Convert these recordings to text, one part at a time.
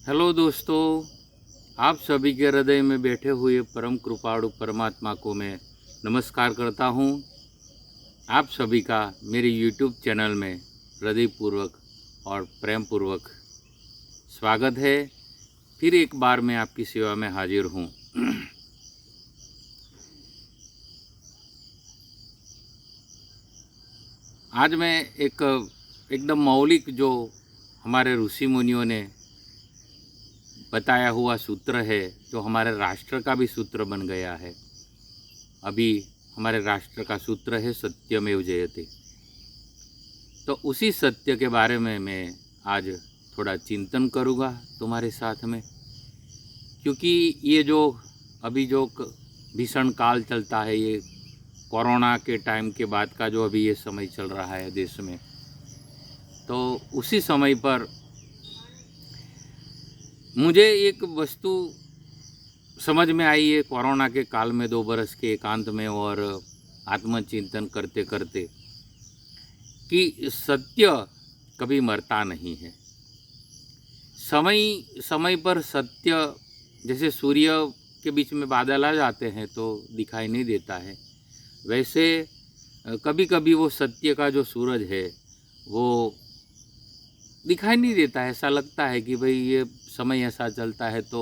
Hello दोस्तों, आप सभी के हृदय में बैठे हुए परम कृपाणु परमात्मा को मैं नमस्कार करता हूँ। आप सभी का मेरे यूट्यूब चैनल में हृदयपूर्वक और प्रेम पूर्वक स्वागत है। फिर एक बार मैं आपकी सेवा में हाजिर हूँ। आज मैं एक एकदम मौलिक जो हमारे ऋषि मुनियों ने बताया हुआ सूत्र है, जो हमारे राष्ट्र का भी सूत्र बन गया है। अभी हमारे राष्ट्र का सूत्र है सत्यमेव जयते। तो उसी सत्य के बारे में मैं आज थोड़ा चिंतन करूँगा तुम्हारे साथ में, क्योंकि ये जो अभी जो भीषण काल चलता है, ये कोरोना के टाइम के बाद का जो अभी ये समय चल रहा है देश में, तो उसी समय पर मुझे एक वस्तु समझ में आई है कोरोना के काल में 2 बरस के एकांत में और आत्मचिंतन करते करते, कि सत्य कभी मरता नहीं है। समय समय पर सत्य, जैसे सूर्य के बीच में बादल आ जाते हैं तो दिखाई नहीं देता है, वैसे कभी कभी वो सत्य का जो सूरज है वो दिखाई नहीं देता है। ऐसा लगता है कि भाई ये समय ऐसा चलता है तो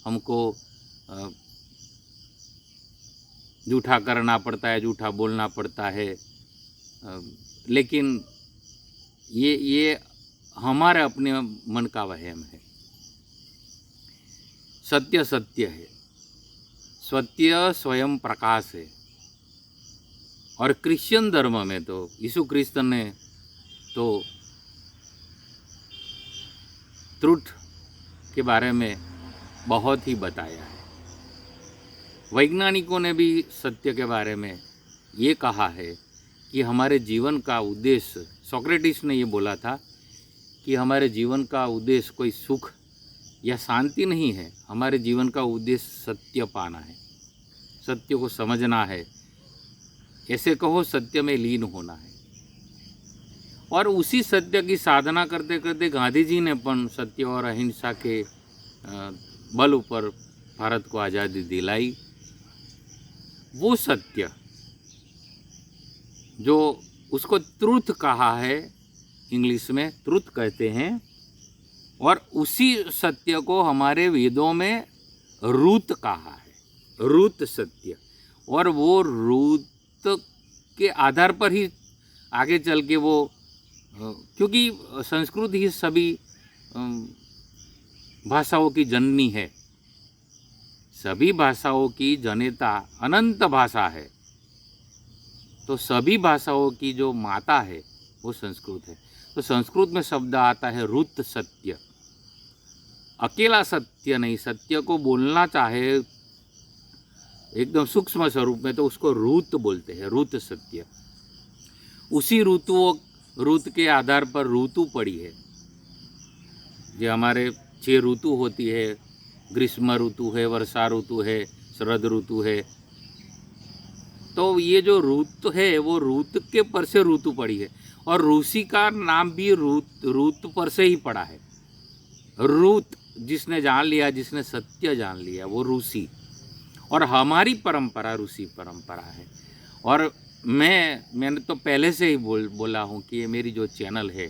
हमको झूठा करना पड़ता है, झूठा बोलना पड़ता है। लेकिन ये हमारे अपने मन का वहम है। सत्य सत्य है, सत्य स्वयं प्रकाश है। और क्रिश्चियन धर्म में तो यीशु क्रिस्त ने तो ट्रुथ के बारे में बहुत ही बताया है। वैज्ञानिकों ने भी सत्य के बारे में ये कहा है कि हमारे जीवन का उद्देश्य, सोक्रेटिस ने ये बोला था कि हमारे जीवन का उद्देश्य कोई सुख या शांति नहीं है, हमारे जीवन का उद्देश्य सत्य पाना है, सत्य को समझना है, ऐसे कहो सत्य में लीन होना है। और उसी सत्य की साधना करते करते गांधी जी ने पण सत्य और अहिंसा के बल ऊपर भारत को आज़ादी दिलाई। वो सत्य जो उसको ट्रुथ कहा है, इंग्लिश में ट्रुथ कहते हैं, और उसी सत्य को हमारे वेदों में रूत कहा है, रूत सत्य। और वो रूत के आधार पर ही आगे चल के वो, क्योंकि संस्कृत ही सभी भाषाओं की जननी है, सभी भाषाओं की जनेता अनंत भाषा है, तो सभी भाषाओं की जो माता है वो संस्कृत है। तो संस्कृत में शब्द आता है रुत सत्य। अकेला सत्य नहीं, सत्य को बोलना चाहे एकदम सूक्ष्म स्वरूप में तो उसको रूत बोलते हैं, रूत सत्य। उसी ऋतु के आधार पर ऋतु पड़ी है। जो हमारे 6 ऋतु होती है, ग्रीष्म ऋतु है, वर्षा ऋतु है, शरद ऋतु है। तो ये जो ऋतु है वो ऋतु के पर से ऋतु पड़ी है। और ऋषि का नाम भी ऋतु पर से ही पड़ा है। ऋत, जिसने जान लिया, जिसने सत्य जान लिया, वो ऋषि। और हमारी परंपरा ऋषि परंपरा है। और मैंने तो पहले से ही बोला हूँ कि ये मेरी जो चैनल है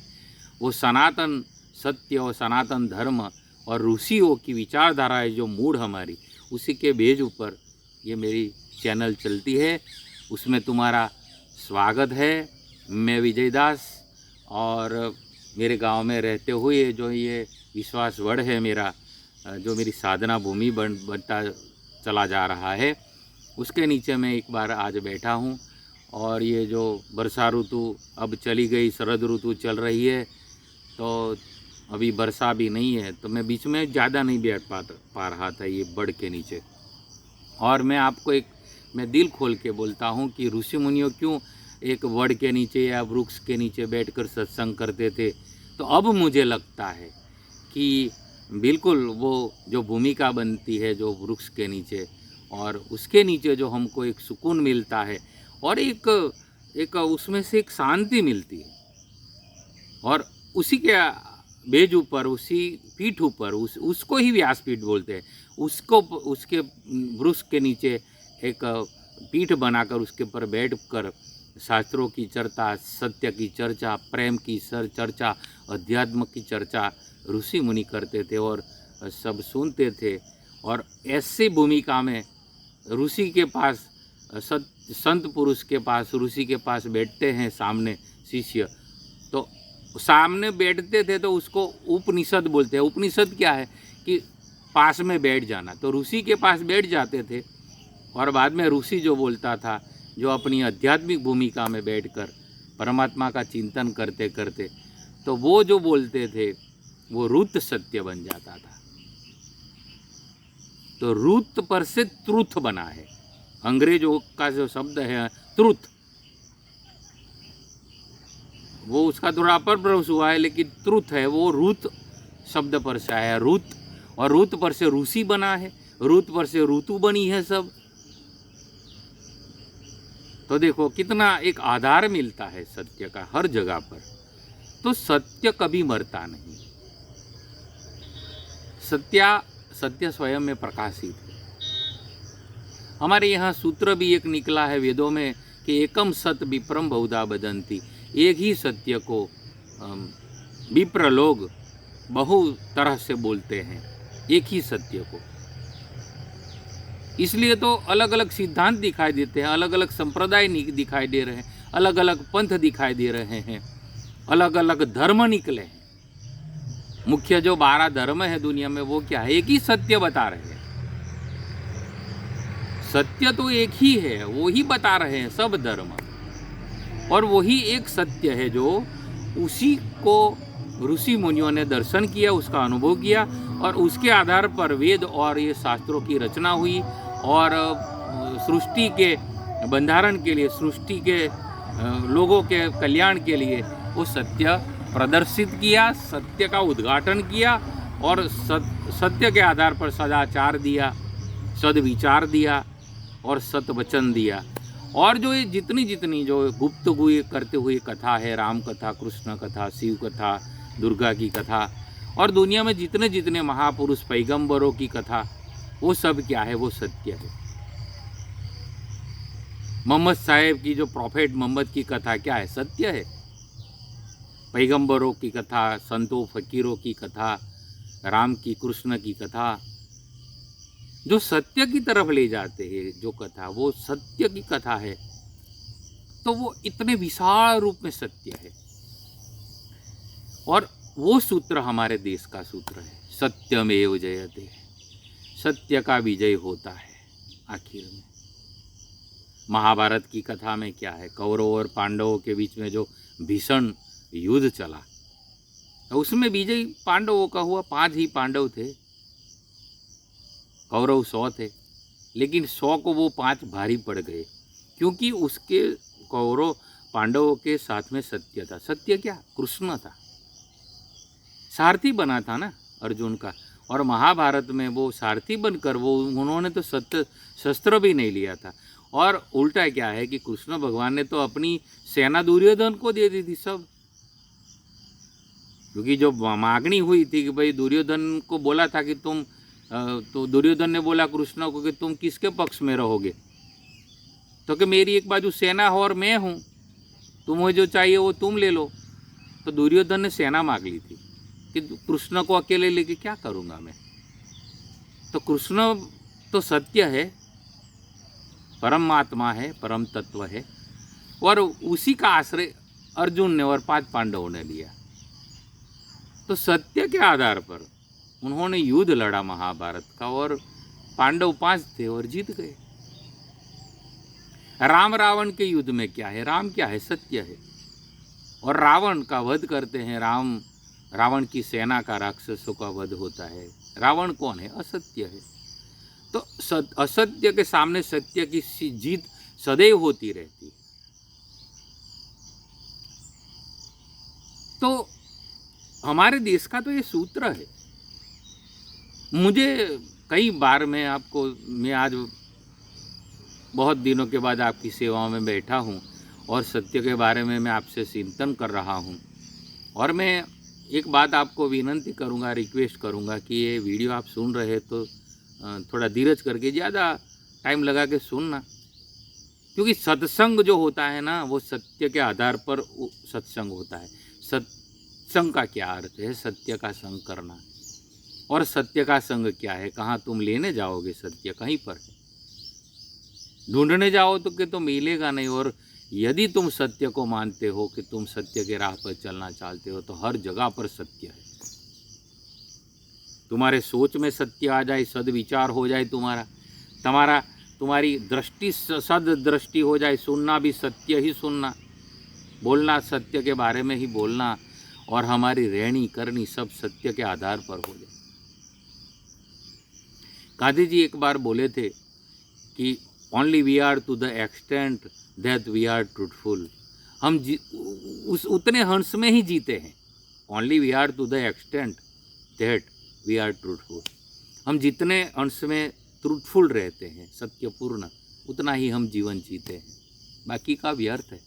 वो सनातन सत्य और सनातन धर्म और ऋषियों की विचारधारा है, जो मूढ़ हमारी, उसी के बेज ऊपर ये मेरी चैनल चलती है। उसमें तुम्हारा स्वागत है। मैं विजय दास, और मेरे गांव में रहते हुए जो ये विश्वासवड़ है मेरा, जो मेरी साधना भूमि बनता चला जा रहा है, उसके नीचे मैं एक बार आज बैठा हूँ। और ये जो वर्षा ऋतु अब चली गई, शरद ऋतु चल रही है, तो अभी वर्षा भी नहीं है, तो मैं बीच में ज़्यादा नहीं बैठ पा रहा था ये बड़ के नीचे। और मैं आपको मैं दिल खोल के बोलता हूँ कि ऋषि मुनियों क्यों एक वड़ के नीचे या वृक्ष के नीचे बैठकर सत्संग करते थे। तो अब मुझे लगता है कि बिल्कुल वो जो भूमिका बनती है जो वृक्ष के नीचे, और उसके नीचे जो हमको एक सुकून मिलता है और एक उसमें से एक शांति मिलती है, और उसी के बेज ऊपर, उसी पीठ ऊपर, उसको ही व्यासपीठ बोलते हैं। उसको उसके वृक्ष के नीचे एक पीठ बनाकर उसके ऊपर बैठ कर शास्त्रों की चर्चा, सत्य की चर्चा, प्रेम की चर्चा, अध्यात्म की चर्चा ऋषि मुनि करते थे और सब सुनते थे। और ऐसी भूमिका में ऋषि के पास, संत पुरुष के पास, ऋषि के पास बैठते हैं सामने शिष्य, तो सामने बैठते थे तो उसको उपनिषद बोलते हैं। उपनिषद क्या है कि पास में बैठ जाना, तो ऋषि के पास बैठ जाते थे और बाद में ऋषि जो बोलता था, जो अपनी आध्यात्मिक भूमिका में बैठकर परमात्मा का चिंतन करते करते, तो वो जो बोलते थे वो रुत सत्य बन जाता था। तो रुत पर से ट्रुथ बना है। अंग्रेजों का जो शब्द है ट्रुथ, वो उसका थोड़ा अपभ्रंश हुआ है, लेकिन ट्रुथ है वो रुत शब्द पर से आया है। रुत, और रुत पर से ऋषि बना है, रुत पर से ऋतु बनी है सब। तो देखो कितना एक आधार मिलता है सत्य का हर जगह पर। तो सत्य कभी मरता नहीं। सत्य स्वयं में प्रकाशित है। हमारे यहाँ सूत्र भी एक निकला है वेदों में कि एकम सत विप्रम बहुधा बदंती, एक ही सत्य को विप्र लोग बहु तरह से बोलते हैं, एक ही सत्य को। इसलिए तो अलग अलग सिद्धांत दिखाई देते हैं, अलग अलग संप्रदाय दिखाई दे रहे हैं, अलग अलग पंथ दिखाई दे रहे हैं, अलग अलग धर्म निकले हैं। मुख्य जो 12 धर्म है दुनिया में वो क्या है? एक ही सत्य बता रहे हैं। सत्य तो एक ही है, वो ही बता रहे हैं सब धर्म, और वही एक सत्य है जो उसी को ऋषि मुनियों ने दर्शन किया, उसका अनुभव किया, और उसके आधार पर वेद और ये शास्त्रों की रचना हुई। और सृष्टि के बंधारण के लिए, सृष्टि के लोगों के कल्याण के लिए वो सत्य प्रदर्शित किया, सत्य का उद्घाटन किया, और सत्य के आधार पर सदाचार दिया, सद्विचार दिया और सतवचन दिया। और जो ये जितनी जो गुप्तगुई करते हुए कथा है, राम कथा, कृष्ण कथा, शिव कथा, दुर्गा की कथा, और दुनिया में जितने महापुरुष पैगंबरों की कथा, वो सब क्या है? वो सत्य है। मोहम्मद साहेब की जो प्रॉफेट मोहम्मद की कथा क्या है? सत्य है। पैगंबरों की कथा, संतों फकीरों की कथा, राम की, कृष्ण की कथा, जो सत्य की तरफ ले जाते हैं जो कथा, वो सत्य की कथा है। तो वो इतने विशाल रूप में सत्य है। और वो सूत्र हमारे देश का सूत्र है, सत्यमेव जयते। सत्य का विजय होता है आखिर में। महाभारत की कथा में क्या है? कौरवों और पांडवों के बीच में जो भीषण युद्ध चला, उसमें विजय पांडवों का हुआ। 5 ही पांडव थे, कौरव 100 थे, लेकिन 100 को वो 5 भारी पड़ गए, क्योंकि उसके कौरव पांडवों के साथ में सत्य था। सत्य क्या? कृष्ण था, सारथी बना था ना अर्जुन का। और महाभारत में वो सारथी बनकर वो उन्होंने तो शस्त्र भी नहीं लिया था। और उल्टा क्या है कि कृष्ण भगवान ने तो अपनी सेना दुर्योधन को दे दी थी सब, क्योंकि जो मांगनी हुई थी कि भाई दुर्योधन को बोला था कि तुम, तो दुर्योधन ने बोला कृष्ण को कि तुम किसके पक्ष में रहोगे? तो कि मेरी एक बाजू सेना हो और मैं हूँ, तुम्हें जो चाहिए वो तुम ले लो। तो दुर्योधन ने सेना मांग ली थी कि कृष्ण को अकेले लेके क्या करूँगा मैं। तो कृष्ण तो सत्य है, परमात्मा है, परम तत्व है, और उसी का आश्रय अर्जुन ने और 5 पांडवों ने लिया। तो सत्य के आधार पर उन्होंने युद्ध लड़ा महाभारत का, और पांडव 5 थे और जीत गए। राम रावण के युद्ध में क्या है? राम क्या है? सत्य है। और रावण का वध करते हैं राम, रावण की सेना का, राक्षसों का वध होता है। रावण कौन है? असत्य है। तो असत्य के सामने सत्य की जीत सदैव होती रहती है। तो हमारे देश का तो ये सूत्र है। मुझे कई बार मैं आज बहुत दिनों के बाद आपकी सेवाओं में बैठा हूँ और सत्य के बारे में मैं आपसे चिंतन कर रहा हूँ, और मैं एक बात आपको विनंती करूँगा, रिक्वेस्ट करूँगा कि ये वीडियो आप सुन रहे तो थोड़ा धीरज करके ज़्यादा टाइम लगा के सुनना, क्योंकि सत्संग जो होता है ना वो सत्य के आधार पर सत्संग होता है। सत्संग का क्या अर्थ है? सत्य का संग करना। और सत्य का संग क्या है? कहाँ तुम लेने जाओगे? सत्य कहीं पर है, ढूंढने जाओ तो कि तो मिलेगा नहीं। और यदि तुम सत्य को मानते हो कि तुम सत्य के राह पर चलना चाहते हो तो हर जगह पर सत्य है। तुम्हारे सोच में सत्य आ जाए, सद्विचार हो जाए, तुम्हारी दृष्टि सद दृष्टि हो जाए, सुनना भी सत्य ही सुनना, बोलना सत्य के बारे में ही बोलना, और हमारी रहनी करनी सब सत्य के आधार पर हो जाए। गांधी जी एक बार बोले थे कि only we are to the extent that we are truthful. हम उस उतने हंस में ही जीते हैं। Only we are to the extent that we are truthful. हम जितने अंश में ट्रूथफुल रहते हैं, सत्यपूर्ण, उतना ही हम जीवन जीते हैं, बाकी का व्यर्थ है।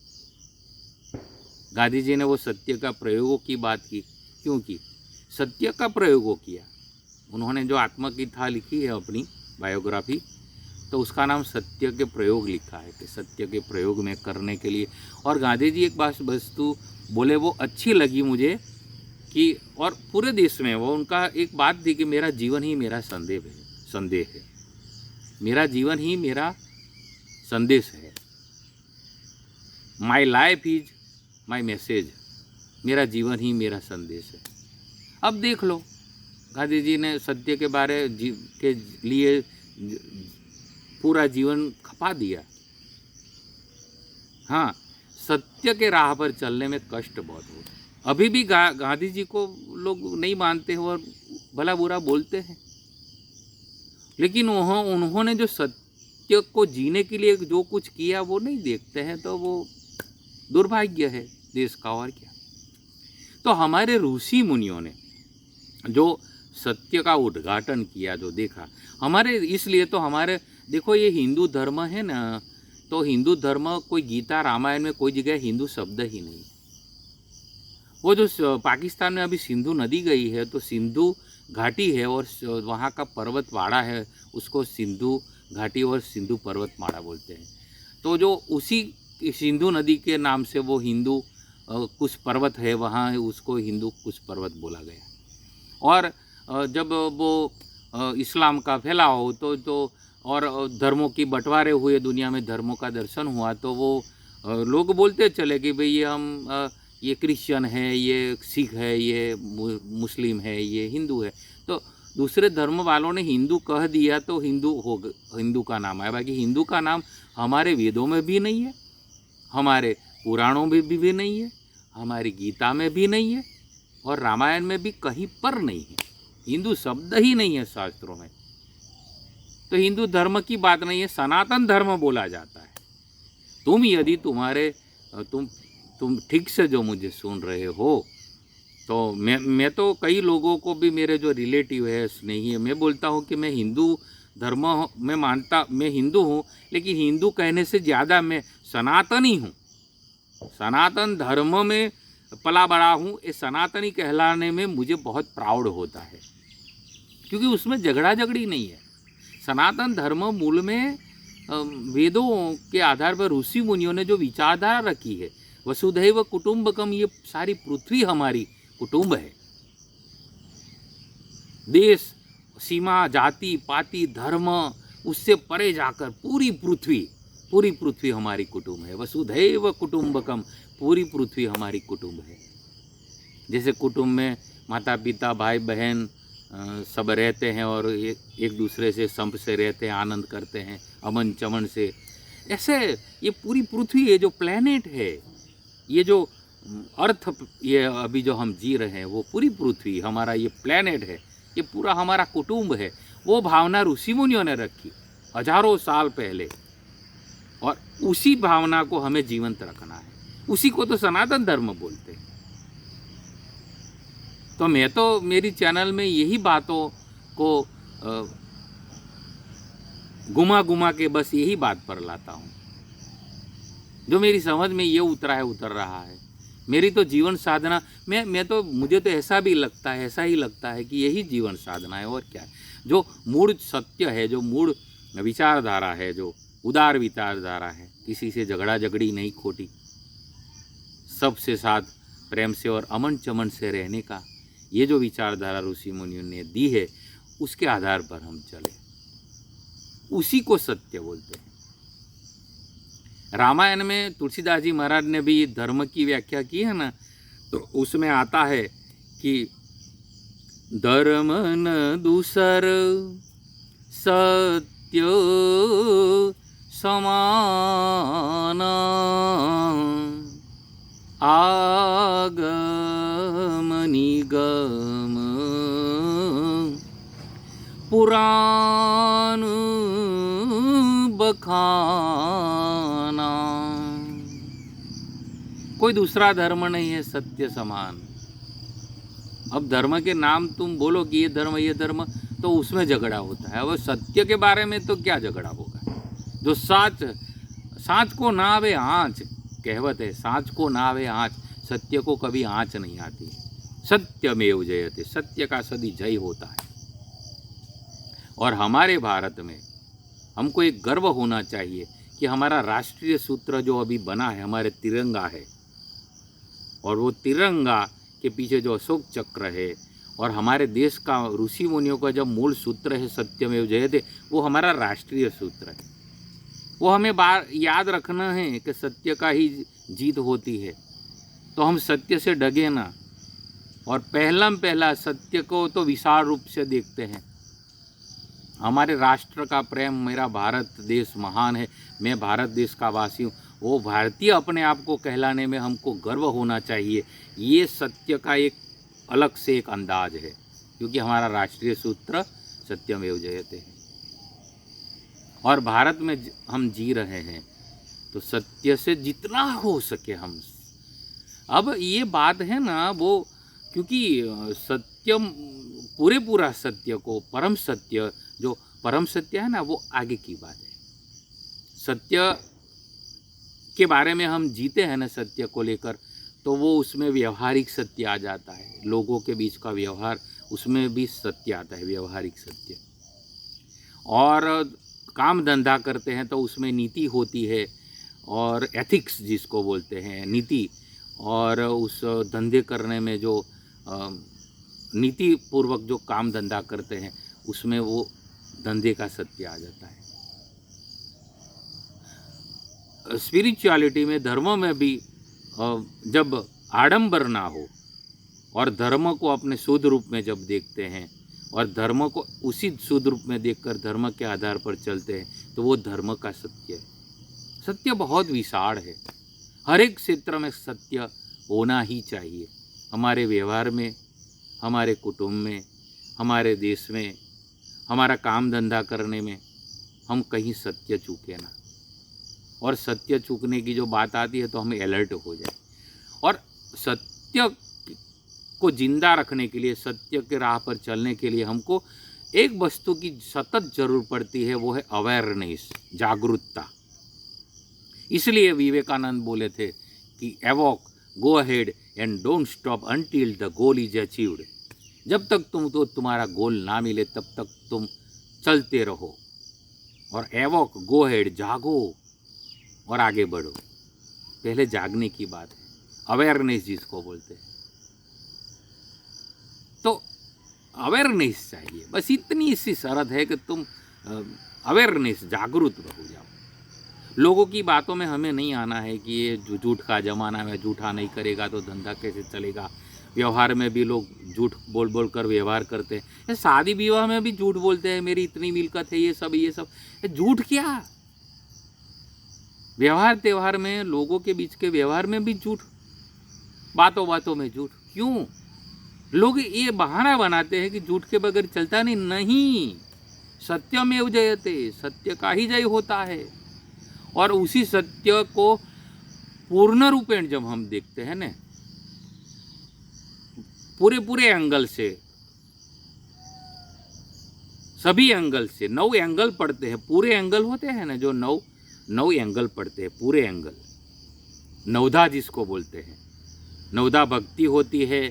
गांधी जी ने वो सत्य का प्रयोगों की बात की, क्योंकि सत्य का प्रयोगों किया। उन्होंने जो आत्मकथा लिखी है अपनी बायोग्राफी, तो उसका नाम सत्य के प्रयोग लिखा है कि सत्य के प्रयोग में करने के लिए। और गांधी जी एक बात वस्तु बोले वो अच्छी लगी मुझे कि, और पूरे देश में वो उनका एक बात थी कि मेरा जीवन ही मेरा संदेश है, मेरा जीवन ही मेरा संदेश है। My life is my message, मेरा जीवन ही मेरा संदेश है। अब देख लो, गांधी जी ने सत्य के बारे के लिए पूरा जीवन खपा दिया। हाँ, सत्य के राह पर चलने में कष्ट बहुत हो। अभी भी गांधी जी को लोग नहीं मानते हो और भला बुरा बोलते हैं, लेकिन उन्होंने जो सत्य को जीने के लिए जो कुछ किया वो नहीं देखते हैं, तो वो दुर्भाग्य है देश का, और क्या। तो हमारे ऋषि मुनियों ने जो सत्य का उद्घाटन किया, जो देखा, हमारे इसलिए तो हमारे देखो ये हिंदू धर्म है ना, तो हिंदू धर्म कोई गीता रामायण में कोई जगह हिंदू शब्द ही नहीं। वो जो पाकिस्तान में अभी सिंधु नदी गई है, तो सिंधु घाटी है और वहाँ का पर्वतमाला है, उसको सिंधु घाटी और सिंधु पर्वतमाला बोलते हैं। तो जो उसी सिंधु नदी के नाम से वो हिंदू कुछ पर्वत है वहाँ, उसको हिंदू कुछ पर्वत बोला गया। और जब वो इस्लाम का फैलाव हो तो और धर्मों की बंटवारे हुए, दुनिया में धर्मों का दर्शन हुआ, तो वो लोग बोलते चले कि भाई ये क्रिश्चियन है, ये सिख है, ये मुस्लिम है, ये हिंदू है। तो दूसरे धर्म वालों ने हिंदू कह दिया तो हिंदू का नाम आया। बाकी हिंदू का नाम हमारे वेदों में भी नहीं है, हमारे पुराणों में भी नहीं है, हमारी गीता में भी नहीं है, और रामायण में भी कहीं पर नहीं है। हिंदू शब्द ही नहीं है शास्त्रों में। तो हिंदू धर्म की बात नहीं है, सनातन धर्म बोला जाता है। तुम यदि तुम ठीक से जो मुझे सुन रहे हो, तो मैं तो कई लोगों को भी, मेरे जो रिलेटिव है, स्नेही है, मैं बोलता हूँ कि मैं हिंदू धर्म मैं हिंदू हूँ, लेकिन हिंदू कहने से ज़्यादा मैं सनातनी हूँ। सनातन धर्म में पला बड़ा हूँ। ये सनातनी कहलाने में मुझे बहुत प्राउड होता है, क्योंकि उसमें झगड़ा झगड़ी नहीं है। सनातन धर्म मूल में वेदों के आधार पर ऋषि मुनियों ने जो विचारधारा रखी है, वसुधैव कुटुंबकम, ये सारी पृथ्वी हमारी कुटुंब है। देश, सीमा, जाति पाति, धर्म, उससे परे जाकर पूरी पृथ्वी हमारी कुटुंब है। वसुधैव कुटुंबकम, पूरी पृथ्वी हमारी कुटुंब है। जैसे कुटुंब में माता पिता भाई बहन सब रहते हैं और एक दूसरे से संप से रहते हैं, आनंद करते हैं अमन चमन से, ऐसे ये पूरी पृथ्वी, ये जो प्लेनेट है, ये जो अर्थ, ये अभी जो हम जी रहे हैं, वो पूरी पृथ्वी हमारा ये प्लेनेट है, ये पूरा हमारा कुटुंब है। वो भावना ऋषि मुनियों ने रखी हजारों साल पहले, और उसी भावना को हमें जीवंत रखना है। उसी को तो सनातन धर्म बोलते हैं। तो मैं तो मेरी चैनल में यही बातों को घुमा के बस यही बात पर लाता हूँ। जो मेरी समझ में ये उतर रहा है मेरी तो जीवन साधना, मैं तो मुझे तो ऐसा भी लगता है, ऐसा ही लगता है कि यही जीवन साधना है और क्या है। जो मूल सत्य है, जो मूल विचारधारा है, जो उदार विचारधारा है, किसी से झगड़ा झगड़ी नहीं खोटी, सबसे साथ प्रेम से और अमन चमन से रहने का, ये जो विचारधारा ऋषि मुनियों ने दी है, उसके आधार पर हम चले, उसी को सत्य बोलते हैं। रामायण में तुलसीदास जी महाराज ने भी धर्म की व्याख्या की है ना, तो उसमें आता है कि धर्म न दूसर सत्य समान, आगम निगम पुराण बखाना, कोई दूसरा धर्म नहीं है सत्य समान। अब धर्म के नाम तुम बोलो कि ये धर्म, तो उसमें झगड़ा होता है। अब सत्य के बारे में तो क्या झगड़ा होगा। जो साँच को ना आवे आँच, कहावत है, साँच को ना आवे आँच, सत्य को कभी आँच नहीं आती। सत्यमेव जयते, सत्य का सदी जय होता है। और हमारे भारत में हमको एक गर्व होना चाहिए कि हमारा राष्ट्रीय सूत्र जो अभी बना है, हमारे तिरंगा है, और वो तिरंगा के पीछे जो अशोक चक्र है, और हमारे देश का ऋषि मुनियों का जो मूल सूत्र है सत्यमेव जयते, वो हमारा राष्ट्रीय सूत्र है। वो हमें याद रखना है कि सत्य का ही जीत होती है। तो हम सत्य से डगे ना, और पहला सत्य को तो विशाल रूप से देखते हैं। हमारे राष्ट्र का प्रेम, मेरा भारत देश महान है, मैं भारत देश का वासी हूँ, वो भारतीय अपने आप को कहलाने में हमको गर्व होना चाहिए। ये सत्य का एक अलग से एक अंदाज है, क्योंकि हमारा राष्ट्रीय सूत्र सत्यमेव जयते है। और भारत में हम जी रहे हैं, तो सत्य से जितना हो सके हम, अब ये बात है ना वो, क्योंकि सत्यम पूरा सत्य को, परम सत्य, जो परम सत्य है ना, वो आगे की बात है। सत्य के बारे में हम जीते हैं ना सत्य को लेकर, तो वो उसमें व्यवहारिक सत्य आ जाता है। लोगों के बीच का व्यवहार, उसमें भी सत्य आता है, व्यवहारिक सत्य। और काम धंधा करते हैं तो उसमें नीति होती है, और एथिक्स जिसको बोलते हैं, नीति। और उस धंधे करने में जो नीति पूर्वक जो काम धंधा करते हैं, उसमें वो धंधे का सत्य आ जाता है। स्पिरिचुअलिटी में, धर्मों में भी जब आडंबर ना हो, और धर्म को अपने शुद्ध रूप में जब देखते हैं, और धर्म को उसी शुद्ध रूप में देखकर धर्म के आधार पर चलते हैं, तो वो धर्म का सत्य है। सत्य बहुत विशाल है, हर एक क्षेत्र में सत्य होना ही चाहिए। हमारे व्यवहार में, हमारे कुटुंब में, हमारे देश में, हमारा काम धंधा करने में हम कहीं सत्य चूके ना। और सत्य चूकने की जो बात आती है तो हमें अलर्ट हो जाए। और सत्य को जिंदा रखने के लिए, सत्य के राह पर चलने के लिए हमको एक वस्तु की सतत जरूर पड़ती है, वो है अवेयरनेस, जागरूकता। इसलिए विवेकानंद बोले थे कि awake, go ahead and don't stop until the goal is achieved. जब तक तुमको तुम्हारा गोल ना मिले तब तक तुम चलते रहो। और एवॉक, गो अहेड, जागो और आगे बढ़ो। पहले जागने की बात है, अवेयरनेस जिसको बोलते हैं। तो अवेयरनेस चाहिए, बस इतनी सी शर्त है कि तुम अवेयरनेस, जागरूक हो जाओ। लोगों की बातों में हमें नहीं आना है कि ये झूठ का ज़माना है, झूठा नहीं करेगा तो धंधा कैसे चलेगा। व्यवहार में भी लोग झूठ बोल बोल कर व्यवहार करते हैं। शादी विवाह में भी झूठ बोलते हैं, मेरी इतनी मिलकत है, ये सब झूठ क्या। व्यवहार त्यौहार में, लोगों के बीच के व्यवहार में भी झूठ, बातों बातों में झूठ। क्यों? लोग ये बहाना बनाते हैं कि झूठ के बगैर चलता नहीं। सत्यमेव जयते, सत्य का ही जय होता है। और उसी सत्य को पूर्ण रूपेण जब हम देखते हैं ना, पूरे एंगल से, सभी एंगल से, 9 एंगल पड़ते हैं, पूरे एंगल होते हैं ना, जो 9 एंगल पड़ते हैं, पूरे एंगल, नवधा जिसको बोलते हैं, नवदा भक्ति होती है,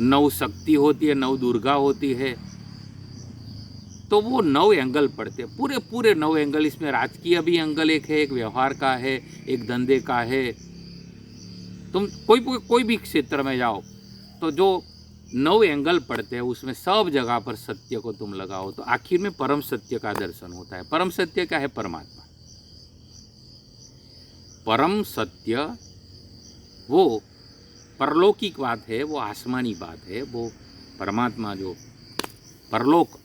नव शक्ति होती है, नव दुर्गा होती है। तो वो 9 एंगल पड़ते हैं, पूरे पूरे 9 एंगल। इसमें राजकीय भी एंगल एक है, एक व्यवहार का है, एक धंधे का है। तुम कोई भी क्षेत्र में जाओ तो जो 9 एंगल पड़ते हैं उसमें सब जगह पर सत्य को तुम लगाओ तो आखिर में परम सत्य का दर्शन होता है। परम सत्य क्या है? परमात्मा। परम सत्य वो परलौकिक बात है, वो आसमानी बात है, वो परमात्मा जो परलोक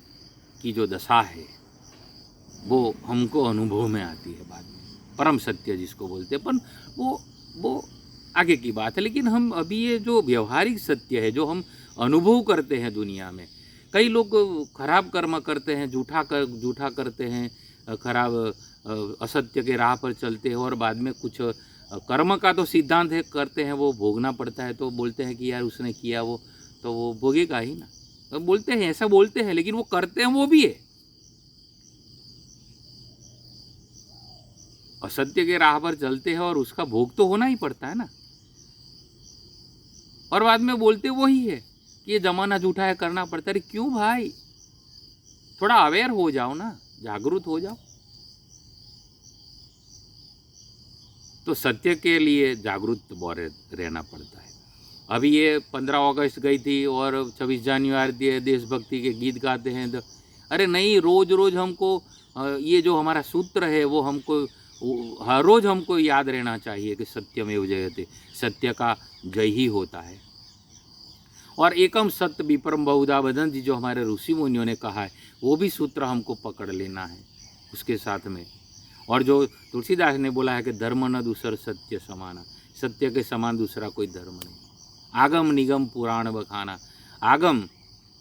की जो दशा है वो हमको अनुभव में आती है बाद में, परम सत्य जिसको बोलते हैं। पर वो आगे की बात है। लेकिन हम अभी ये जो व्यवहारिक सत्य है, जो हम अनुभव करते हैं दुनिया में, कई लोग खराब कर्म करते हैं, जूठा करते हैं, खराब असत्य के राह पर चलते हैं और बाद में कुछ कर्म का तो सिद्धांत है, करते हैं, वो भोगना पड़ता है। तो बोलते हैं कि यार उसने किया वो तो वो भोगेगा ही ना। तो बोलते हैं, ऐसा बोलते हैं, लेकिन वो करते हैं वो भी है। असत्य के राह पर चलते हैं और उसका भोग तो होना ही पड़ता है ना। और बाद में बोलते वही है कि ये जमाना झूठा है, करना पड़ता है। अरे क्यों भाई, थोड़ा अवेयर हो जाओ ना, जागरूक हो जाओ। तो सत्य के लिए जागरूक रहना पड़ता है। अभी ये 15 अगस्त गई थी और 26 जनवरी देशभक्ति के गीत गाते हैं। तो अरे नहीं, रोज रोज हमको ये जो हमारा सूत्र है वो हमको हर रोज हमको याद रहना चाहिए कि सत्यमेव जयते, सत्य का जय ही होता है। और एकम सत्य विपरम बहुधा वदन्ति, जो हमारे ऋषि मुनियों ने कहा है, वो भी सूत्र हमको पकड़ लेना है उसके साथ में। और जो तुलसीदास ने बोला है कि धर्म न दूसर सत्य समाना, सत्य के समान दूसरा कोई धर्म नहीं। आगम निगम पुराण बखाना, आगम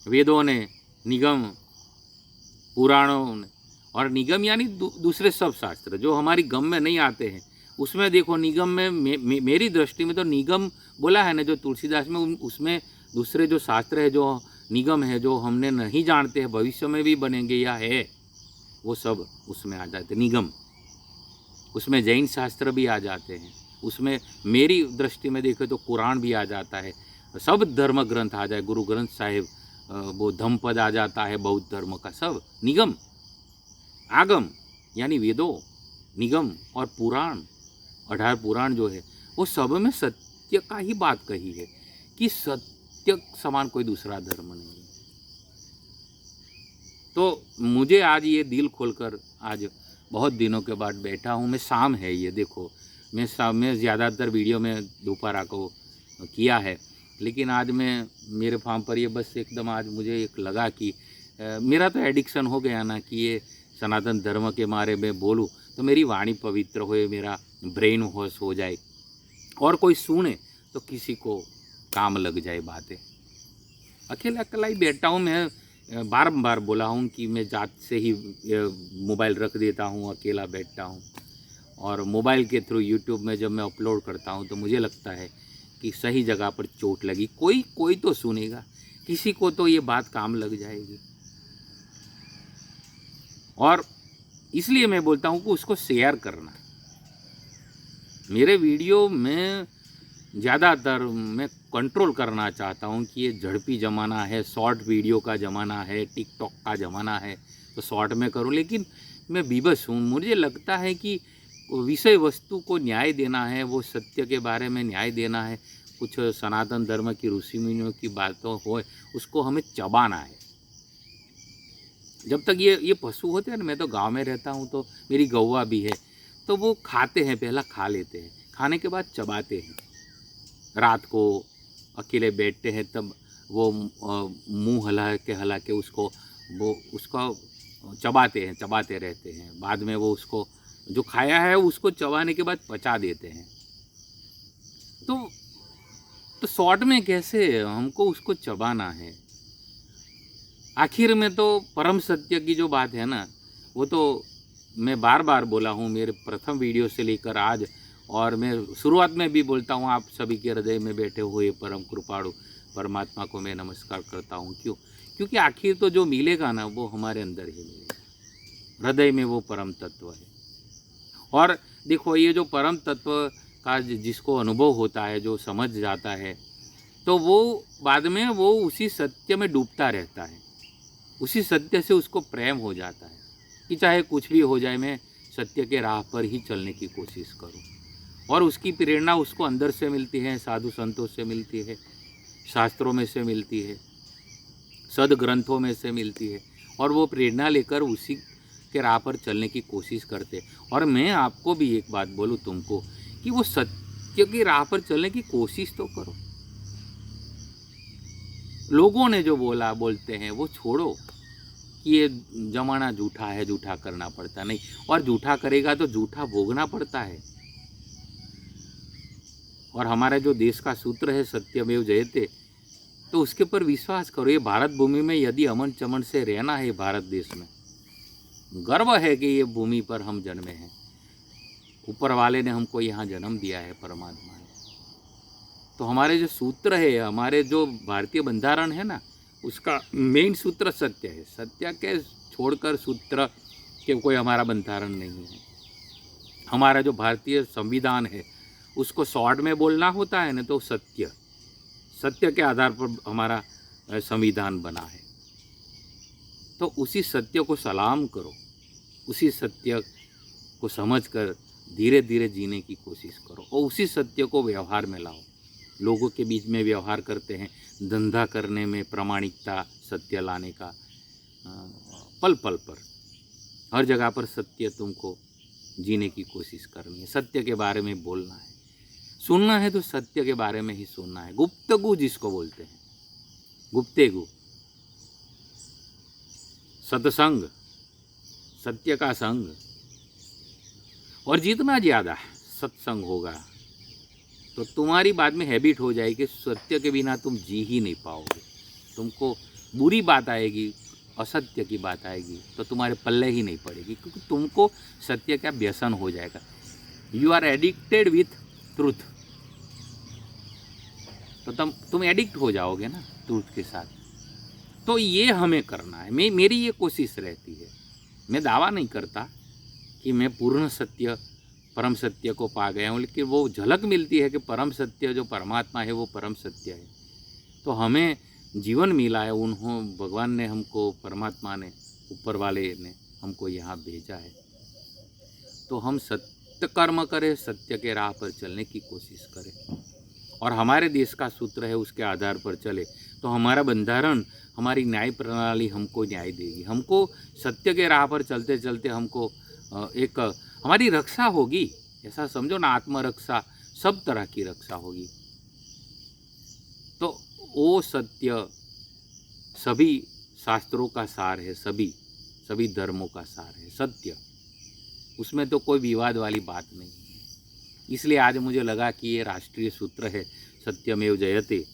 वेदों ने, निगम पुराणों ने, और निगम यानी दूसरे सब शास्त्र जो हमारी गम में नहीं आते हैं, उसमें देखो निगम में मेरी दृष्टि में तो निगम बोला है ना जो तुलसीदास में, उसमें दूसरे जो शास्त्र है, जो निगम है, जो हमने नहीं जानते हैं, भविष्य में भी बनेंगे या है, वो सब उसमें आ जाते निगम। उसमें जैन शास्त्र भी आ जाते हैं, उसमें मेरी दृष्टि में देखे तो कुरान भी आ जाता है, सब धर्म ग्रंथ आ जाए, गुरु ग्रंथ साहिब, वो धम्मपद आ जाता है बौद्ध धर्म का, सब निगम। आगम यानी वेदों, निगम और पुराण, 18 पुराण जो है वो सब में सत्य का ही बात कही है कि सत्य समान कोई दूसरा धर्म नहीं है। तो मुझे आज ये दिल खोलकर, आज बहुत दिनों के बाद बैठा हूँ मैं, शाम है ये देखो, मैं ज़्यादातर वीडियो में दोपहर को किया है, लेकिन आज मैं मेरे फार्म पर ये बस एकदम आज मुझे एक लगा कि मेरा तो एडिक्शन हो गया ना कि ये सनातन धर्म के बारे में बोलूं तो मेरी वाणी पवित्र होए, मेरा ब्रेन वॉश हो जाए और कोई सुने तो किसी को काम लग जाए बातें। अकेला अकेला ही बैठा हूँ मैं, बार बोला हूँ कि मैं जात से ही मोबाइल रख देता हूँ, अकेला बैठता हूँ, और मोबाइल के थ्रू यूट्यूब में जब मैं अपलोड करता हूँ तो मुझे लगता है कि सही जगह पर चोट लगी, कोई तो सुनेगा, किसी को तो ये बात काम लग जाएगी। और इसलिए मैं बोलता हूँ कि उसको शेयर करना। मेरे वीडियो में ज़्यादातर मैं कंट्रोल करना चाहता हूँ कि ये झड़पी ज़माना है, शॉर्ट वीडियो का ज़माना है, टिकटॉक का ज़माना है, तो शॉर्ट में करूँ। लेकिन मैं विवश हूँ, मुझे लगता है कि विषय वस्तु को न्याय देना है, वो सत्य के बारे में न्याय देना है, कुछ सनातन धर्म की ऋषि मुनियों की बातों हो उसको हमें चबाना है। जब तक ये पशु होते हैं ना, मैं तो गांव में रहता हूँ तो मेरी गौवा भी है, तो वो खाते हैं, पहला खा लेते हैं, खाने के बाद चबाते हैं। रात को अकेले बैठते हैं तब वो मुंह हला के उसको चबाते रहते हैं। बाद में वो उसको जो खाया है उसको चबाने के बाद पचा देते हैं। तो शॉर्ट में कैसे हमको उसको चबाना है। आखिर में तो परम सत्य की जो बात है ना, वो तो मैं बार बोला हूँ मेरे प्रथम वीडियो से लेकर आज, और मैं शुरुआत में भी बोलता हूँ, आप सभी के हृदय में बैठे हुए परम कृपाणु परमात्मा को मैं नमस्कार करता हूँ। क्योंकि आखिर तो जो मिलेगा ना वो हमारे अंदर ही मिलेगा, हृदय में वो परम तत्व है। और देखो ये जो परम तत्व का जिसको अनुभव होता है, जो समझ जाता है, तो वो बाद में वो उसी सत्य में डूबता रहता है, उसी सत्य से उसको प्रेम हो जाता है कि चाहे कुछ भी हो जाए, मैं सत्य के राह पर ही चलने की कोशिश करूं। और उसकी प्रेरणा उसको अंदर से मिलती है, साधु संतों से मिलती है, शास्त्रों में से मिलती है, सदग्रंथों में से मिलती है, और वो प्रेरणा लेकर उसी के राह पर चलने की कोशिश करते। और मैं आपको भी एक बात बोलूं तुमको कि वो सत्य की राह पर चलने की कोशिश तो करो। लोगों ने जो बोलते हैं वो छोड़ो कि ये जमाना झूठा है, झूठा करना पड़ता नहीं, और झूठा करेगा तो झूठा भोगना पड़ता है। और हमारे जो देश का सूत्र है सत्यमेव जयते, तो उसके पर विश्वास करो। ये भारत भूमि में यदि अमन चमन से रहना है, भारत देश में गर्व है कि ये भूमि पर हम जन्मे हैं, ऊपर वाले ने हमको यहाँ जन्म दिया है, परमात्मा ने। तो हमारे जो सूत्र है, हमारे जो भारतीय बंधारण है ना, उसका मेन सूत्र सत्य है। सत्य के छोड़कर सूत्र के कोई हमारा बंधारण नहीं है। हमारा जो भारतीय संविधान है उसको शॉर्ट में बोलना होता है ना, तो सत्य के आधार पर हमारा संविधान बना है। तो उसी सत्य को सलाम करो, उसी सत्य को समझकर धीरे धीरे जीने की कोशिश करो, और उसी सत्य को व्यवहार में लाओ। लोगों के बीच में व्यवहार करते हैं, धंधा करने में प्रामाणिकता, सत्य लाने का, पल पल पर हर जगह पर सत्य तुमको जीने की कोशिश करनी है। सत्य के बारे में बोलना है, सुनना है तो सत्य के बारे में ही सुनना है। गुप्तगु जिसको बोलते हैं, गुप्तेगु, सत्संग, सत्य का संग। और जितना ज़्यादा सत्संग होगा तो तुम्हारी बाद में हैबिट हो जाएगी, सत्य के बिना तुम जी ही नहीं पाओगे। तुमको बुरी बात आएगी, असत्य की बात आएगी तो तुम्हारे पल्ले ही नहीं पड़ेगी, क्योंकि तुमको सत्य का व्यसन हो जाएगा। You are addicted with truth, तो तुम एडिक्ट हो जाओगे ना ट्रूथ के साथ। तो ये हमें करना है। मेरी ये कोशिश रहती है। मैं दावा नहीं करता कि मैं पूर्ण सत्य, परम सत्य को पा गया हूँ, लेकिन वो झलक मिलती है कि परम सत्य जो परमात्मा है वो परम सत्य है। तो हमें जीवन मिला है, भगवान ने हमको, परमात्मा ने, ऊपर वाले ने हमको यहाँ भेजा है। तो हम सत्य कर्म करें, सत्य के राह पर चलने की कोशिश करें, और हमारे देश का सूत्र है उसके आधार पर चले, तो हमारा बंधारण, हमारी न्याय प्रणाली हमको न्याय देगी। हमको सत्य के राह पर चलते चलते हमको एक हमारी रक्षा होगी। ऐसा समझो ना, आत्मरक्षा, सब तरह की रक्षा होगी। तो वो सत्य सभी शास्त्रों का सार है, सभी धर्मों का सार है सत्य। उसमें तो कोई विवाद वाली बात नहीं है। इसलिए आज मुझे लगा कि ये राष्ट्रीय सूत्र है, सत्यमेव जयते।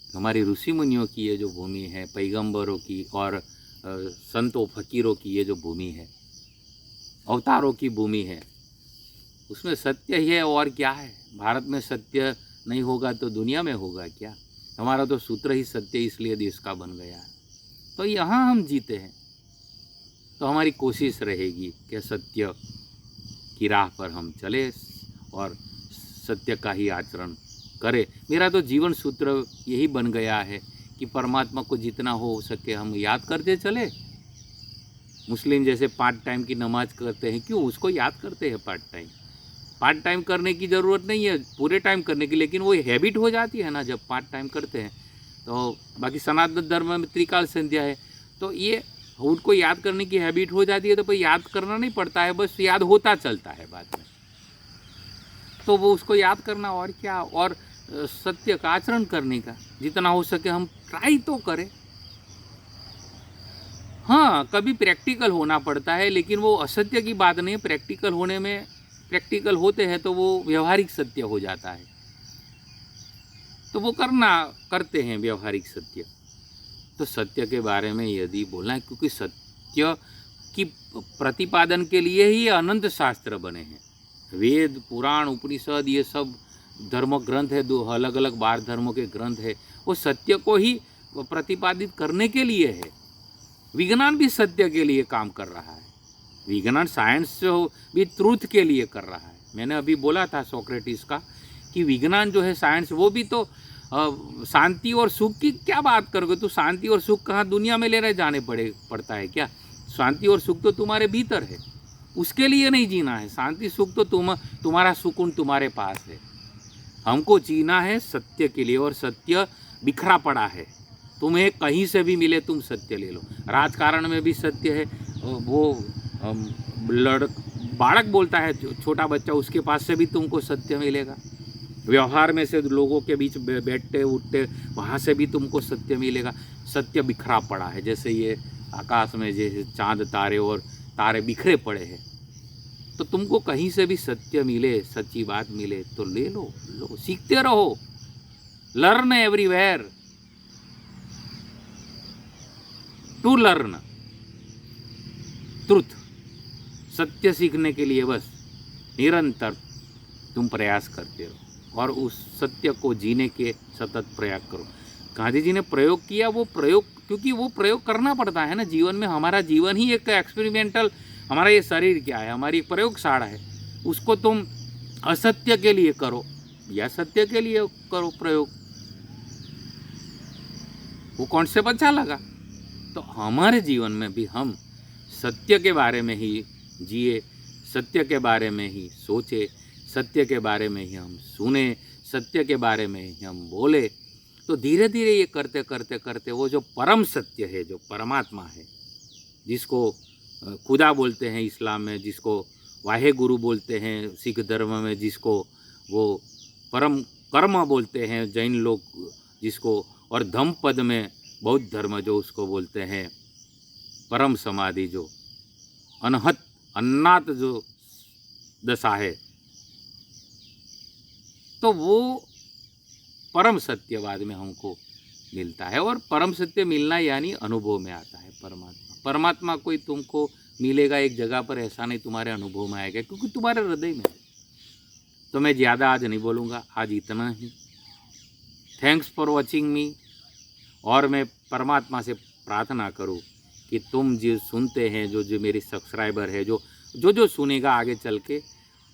हमारी ऋषि मुनियों की ये जो भूमि है, पैगंबरों की और संतों फकीरों की ये जो भूमि है, अवतारों की भूमि है, उसमें सत्य ही है। और क्या है? भारत में सत्य नहीं होगा तो दुनिया में होगा क्या? हमारा तो सूत्र ही सत्य, इसलिए देश का बन गया है। तो यहाँ हम जीते हैं। तो हमारी कोशिश रहेगी कि सत्य की राह पर हम चले और सत्य का ही आचरण करें। मेरा तो जीवन सूत्र यही बन गया है कि परमात्मा को जितना हो सके हम याद करते चले। मुस्लिम जैसे 5 टाइम की नमाज करते हैं, क्यों? उसको याद करते हैं 5 टाइम करने की ज़रूरत नहीं है पूरे टाइम करने की, लेकिन वो हैबिट हो जाती है ना जब 5 टाइम करते हैं। तो बाकी सनातन धर्म में त्रिकाल संध्या है, तो ये उनको याद करने की हैबिट हो जाती है, तो कोई याद करना नहीं पड़ता है, बस याद होता चलता है बाद में। तो वो उसको याद करना और क्या, और सत्य का आचरण करने का जितना हो सके हम ट्राई तो करें। हाँ, कभी प्रैक्टिकल होना पड़ता है, लेकिन वो असत्य की बात नहीं है। प्रैक्टिकल होने में, प्रैक्टिकल होते हैं तो वो व्यवहारिक सत्य हो जाता है, तो वो करते हैं व्यवहारिक सत्य। तो सत्य के बारे में यदि बोलना है, क्योंकि सत्य की प्रतिपादन के लिए ही अनंत शास्त्र बने हैं। वेद, पुराण, उपनिषद, ये सब धर्म ग्रंथ है, 2 अलग अलग 12 धर्मों के ग्रंथ है, वो सत्य को ही प्रतिपादित करने के लिए है। विज्ञान भी सत्य के लिए काम कर रहा है, विज्ञान साइंस भी ट्रूथ के लिए कर रहा है। मैंने अभी बोला था सोक्रेटिस का कि विज्ञान जो है, साइंस, वो भी तो शांति और सुख की क्या बात करोगे? तो शांति और सुख कहाँ दुनिया में ले रहे जाने पड़ता है क्या? शांति और सुख तो तुम्हारे भीतर है, उसके लिए नहीं जीना है। शांति सुख तो तुम्हारा सुकून तुम्हारे पास है। हमको जीना है सत्य के लिए, और सत्य बिखरा पड़ा है। तुम्हें कहीं से भी मिले तुम सत्य ले लो। राजकारण में भी सत्य है। वो बालक बोलता है, छोटा बच्चा, उसके पास से भी तुमको सत्य मिलेगा। व्यवहार में से लोगों के बीच बैठते उठते, वहाँ से भी तुमको सत्य मिलेगा। सत्य बिखरा पड़ा है, जैसे ये आकाश में जैसे चांद तारे और तारे बिखरे पड़े हैं। तो तुमको कहीं से भी सत्य मिले, सच्ची बात मिले तो ले लो, सीखते रहो। Learn everywhere to learn truth. सत्य सीखने के लिए बस निरंतर तुम प्रयास करते रहो और उस सत्य को जीने के सतत प्रयास करो। गांधी जी ने प्रयोग किया, वो प्रयोग, क्योंकि वो प्रयोग करना पड़ता है ना जीवन में। हमारा जीवन ही एक एक्सपेरिमेंटल, हमारा ये शरीर क्या है, हमारी प्रयोगशाला है। उसको तुम असत्य के लिए करो या सत्य के लिए करो प्रयोग, वो कॉन्सेप्ट अच्छा लगा। तो हमारे जीवन में भी हम सत्य के बारे में ही जिए, सत्य के बारे में ही सोचे, सत्य के बारे में ही हम सुने, सत्य के बारे में ही हम बोले। तो धीरे धीरे ये करते करते करते वो जो परम सत्य है, जो परमात्मा है, जिसको खुदा बोलते हैं इस्लाम में, जिसको वाहे गुरु बोलते हैं सिख धर्म में, जिसको वो परम कर्म बोलते हैं जैन लोग, जिसको, और धम्म पद में बौद्ध धर्म जो उसको बोलते हैं परम समाधि, जो अनहत अन्नात जो दशा है, तो वो परम सत्यवाद में हमको मिलता है। और परम सत्य मिलना यानी अनुभव में आता है परमात्मा कोई तुमको मिलेगा एक जगह पर, ऐसा नहीं तुम्हारे अनुभव में आएगा, क्योंकि तुम्हारे हृदय में है। तो मैं ज़्यादा आज नहीं बोलूँगा, आज इतना ही। Thanks for watching me. और मैं परमात्मा से प्रार्थना करूँ कि तुम जो सुनते हैं, जो मेरी सब्सक्राइबर है, जो सुनेगा आगे चल के,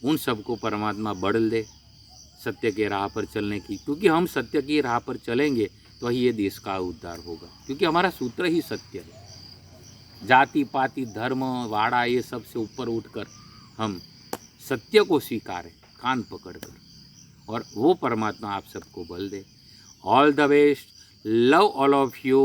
उन सबको परमात्मा बढ़ल दे सत्य के राह पर चलने की। क्योंकि हम सत्य की राह पर चलेंगे तो ही ये देश का उद्धार होगा, क्योंकि हमारा सूत्र ही सत्य है। जाति पाति धर्म वाड़ा ये सब से ऊपर उठकर हम सत्य को स्वीकारें कान पकड़कर, और वो परमात्मा आप सबको बल दे। All the best, love all of you.